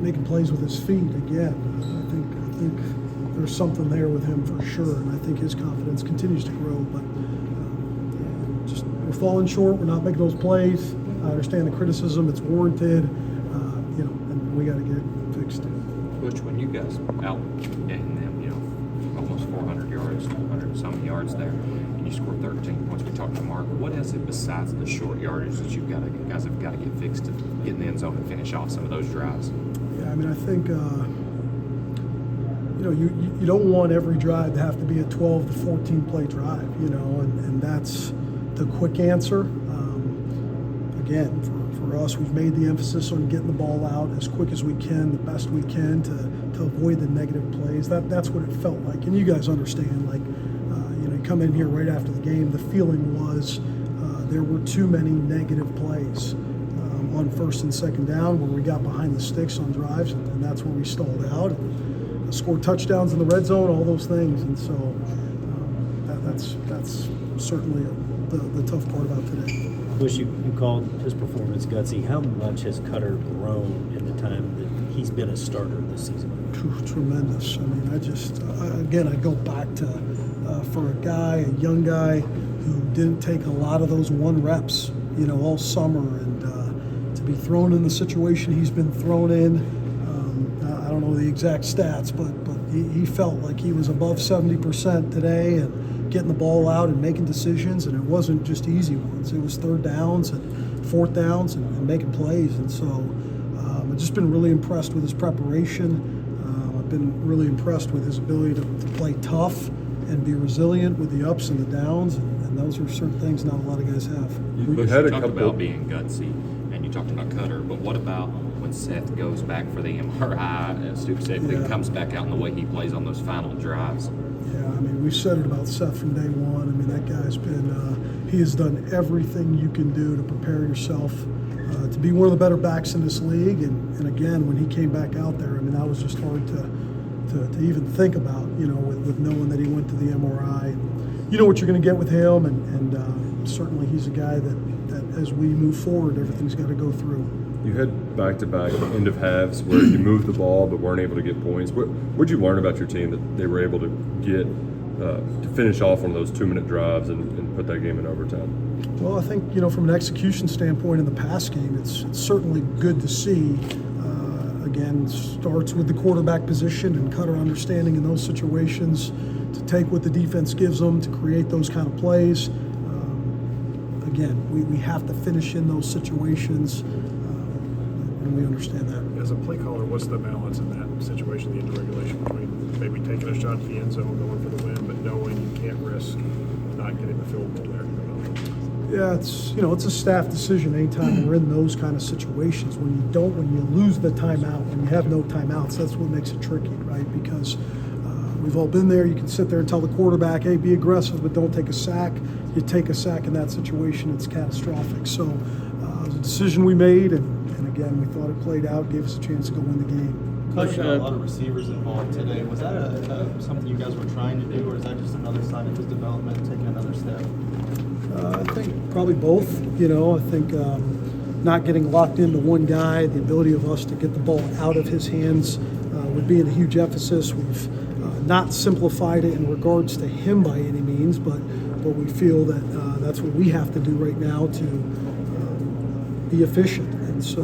making plays with his feet again. I think there's something there with him for sure, and I think his confidence continues to grow. But just we're falling short. We're not making those plays. I understand the criticism; it's warranted. And we got to get it fixed. Which, when you guys out getting them, almost 400 yards, 200 some yards there, and you scored 13 points. We talked to Mark. What is it besides the short yardage that guys have got to get fixed to get in the end zone and finish off some of those drives? Yeah, I mean, I think you don't want every drive to have to be a 12 to 14 play drive, and that's the quick answer. Again, for us, we've made the emphasis on getting the ball out as quick as we can, the best we can to avoid the negative plays. That's what it felt like, and you guys understand. You come in here right after the game, the feeling was there were too many negative plays on first and second down when we got behind the sticks on drives, and that's where we stalled out. And scored touchdowns in the red zone, all those things, and so that's certainly the tough part about today. Bush, you called his performance gutsy. How much has Cutter grown in the time that he's been a starter this season? Tremendous. I mean, I go back to for a young guy who didn't take a lot of those one reps, all summer, and to be thrown in the situation he's been thrown in. I don't know the exact stats, but he felt like he was above 70% today and getting the ball out and making decisions, and it wasn't just easy ones. It was third downs and fourth downs and making plays. And so I've just been really impressed with his preparation. I've been really impressed with his ability to play tough and be resilient with the ups and the downs, and those are certain things not a lot of guys have. You talked about being gutsy, and you talked about Cutter, but what about when Seth goes back for the MRI, as Stu said, then comes back out in the way he plays on those final drives? Yeah, I mean, we've said it about Seth from day one. I mean, that guy's been, he has done everything you can do to prepare yourself to be one of the better backs in this league. And again, when he came back out there, I mean, that was just hard to even think about, with knowing that he went to the MRI. And you know what you're going to get with him, and certainly he's a guy that as we move forward, everything's got to go through. You had back-to-back end of halves where you moved the ball but weren't able to get points. What did you learn about your team that they were able to get to finish off on those 2-minute drives and put that game in overtime? Well, I think, from an execution standpoint in the pass game, it's certainly good to see. Again, starts with the quarterback position and Cutter understanding in those situations to take what the defense gives them to create those kind of plays. Again, we have to finish in those situations. And we understand that. As a play caller, what's the balance in that situation, the end of regulation, between maybe taking a shot at the end zone, going for the win, but knowing you can't risk not getting the field goal there? Yeah, it's a staff decision anytime we're in those kind of situations. When you lose the timeout, when you have no timeouts, that's what makes it tricky, right? Because we've all been there. You can sit there and tell the quarterback, hey, be aggressive, but don't take a sack. You take a sack in that situation, it's catastrophic. So it was a decision we made, and again, we thought it played out, gave us a chance to go win the game. Coach, got a lot of receivers involved today. Was that something you guys were trying to do, or is that just another sign of his development, taking another step? I think probably both. I think not getting locked into one guy, the ability of us to get the ball out of his hands would be a huge emphasis. We've not simplified it in regards to him by any means, but we feel that that's what we have to do right now to be efficient. And so,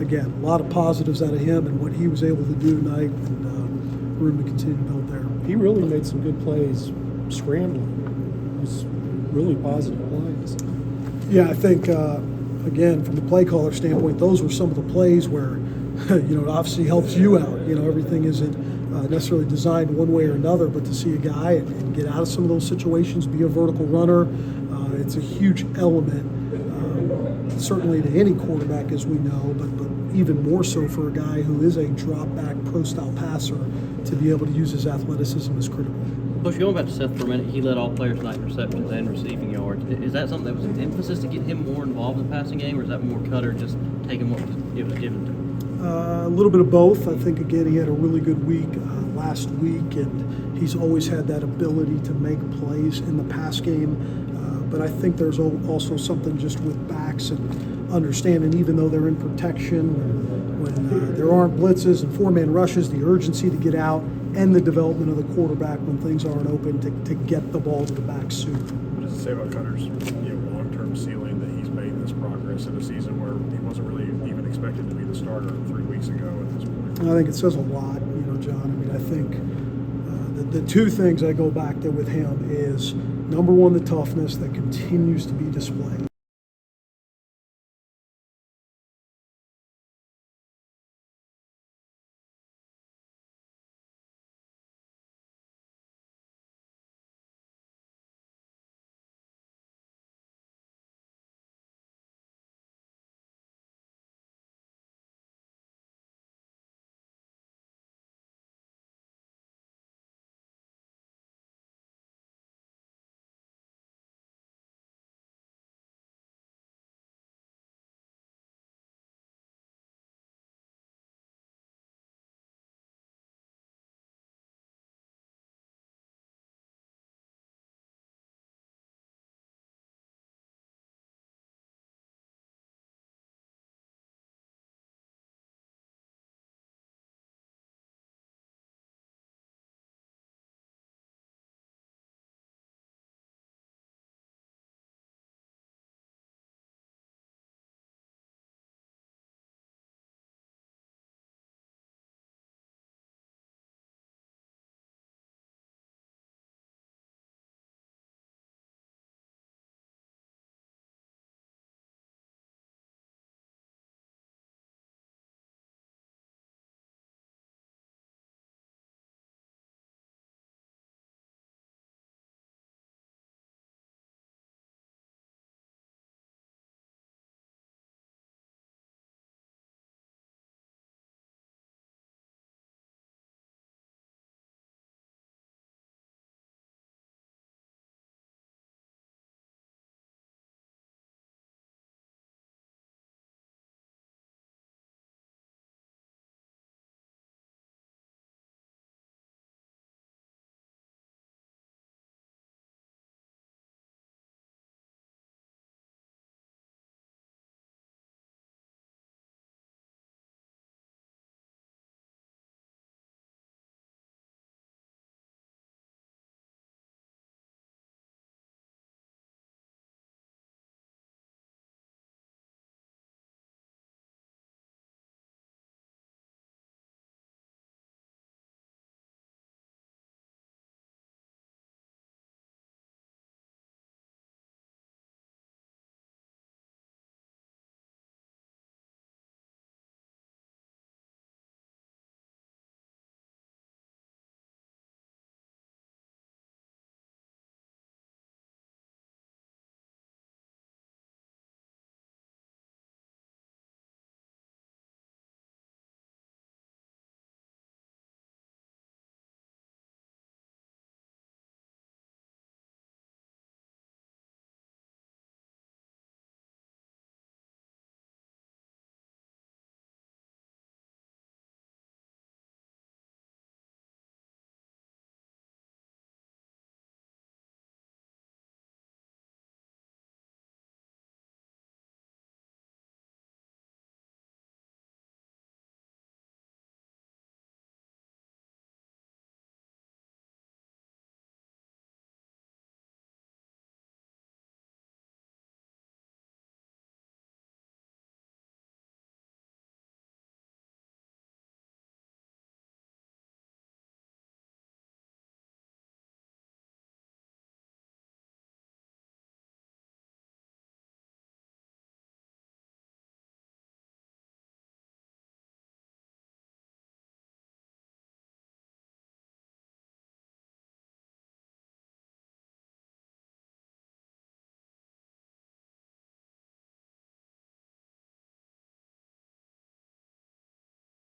again, a lot of positives out of him and what he was able to do tonight, and room to continue to build there. He really made some good plays scrambling. It was really positive plays. Yeah, I think, again, from the play caller standpoint, those were some of the plays where, it obviously helps you out. Everything isn't necessarily designed one way or another, but to see a guy and get out of some of those situations, be a vertical runner, it's a huge element. Certainly to any quarterback, as we know, but even more so for a guy who is a drop-back, pro-style passer, to be able to use his athleticism is critical. Bush, going back to Seth for a minute, he led all players tonight in receptions and receiving yards. Is that something that was an emphasis to get him more involved in the passing game, or is that more Cutter just taking what was given to him? A little bit of both. I think, again, he had a really good week last week, and he's always had that ability to make plays in the pass game. But I think there's also something just with backs and understanding, even though they're in protection, when there aren't blitzes and four-man rushes, the urgency to get out, and the development of the quarterback when things aren't open to get the ball to the back sooner. What does it say about Cutter's long-term ceiling that he's made this progress in a season where he wasn't really even expected to be the starter 3 weeks ago at this point? I think it says a lot, John. I mean, I think the two things I go back to with him is, number one, the toughness that continues to be displayed.